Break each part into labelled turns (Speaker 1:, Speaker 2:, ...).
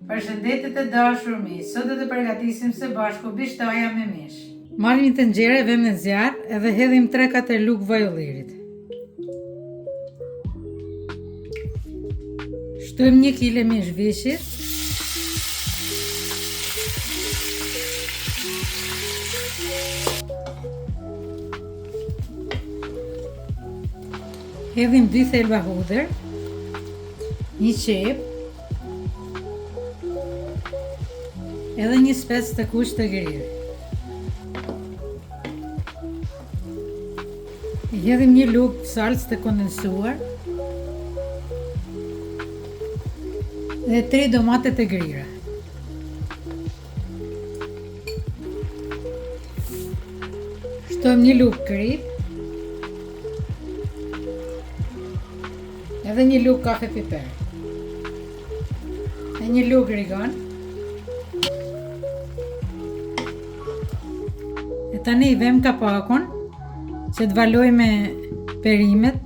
Speaker 1: Përshëndetje të dashur miq, sot do të përgatisim së bashku bishtaja me mish. Marrim një tenxhere, vëmë në zjarr edhe hedhim 3-4 lugë vaj ullirit. Shtojmë 1 kg mish vishit. Hedhim 2 thelba hudër, 1 qep, edhe 1 spec të kuq të grirë. Hedhim 1 lugë salcë të kondensuar dhe 3 domate të grira. Shtojmë 1 lugë krip edhe 1 lugë kafe piper dhe 1 lugë origan. E tani i vëmë kapakun që të valoj me perimet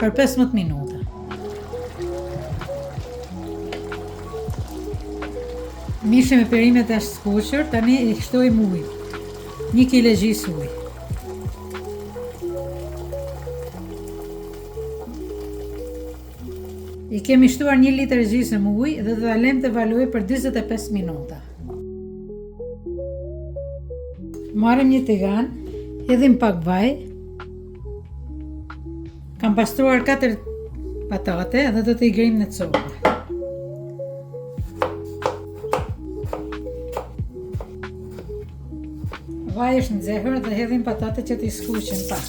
Speaker 1: për 15 minuta. Mishi me perimet është skuqur, tani i shtojmë ujë, 1 kg gjysë ujë. I kemi shtuar 1 litër gjysmë ujë dhe ta lëmë të valojë për 45 minuta. Marrim një tigan, hedhim pak vaj. Kam pastruar 4 patate dhe do t'i grim në copë. Vaji është nxehur dhe hedhim patate që t'i skuqen pak.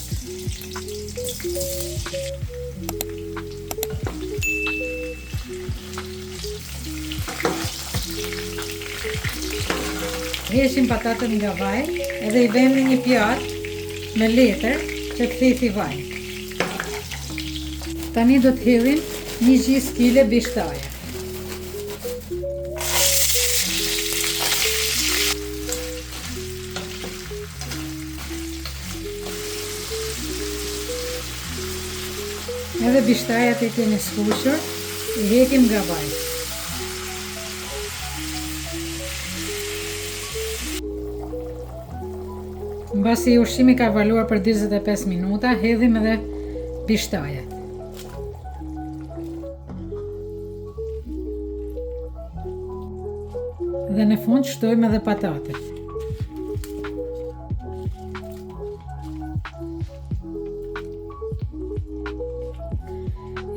Speaker 1: Heshim patatën nga vaj edhe i vëmë në një pjatë me letër që të thethi vaj. Tani do të hedhim 1 gjysmë kile bishtaje. Edhe bishtajat i kemi skuqur, i hekim nga vaj. Mbasi ushqimi ka valuar për 45 minuta, hedhim edhe bishtajet. Dhe në fund shtojmë edhe patatet.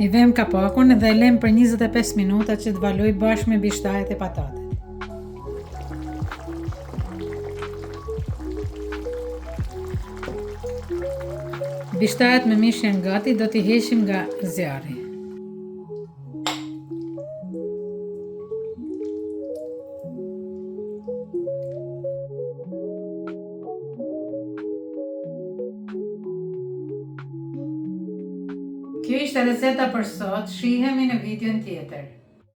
Speaker 1: I vëmë kapakun dhe e lëmë për 25 minuta që të valoj bashkë me bishtajet e patatet. Bishtajet me mish janë gati, do t'i heqim nga zjarri. Kjo ishte receta për sot, shihemi në videon tjetër.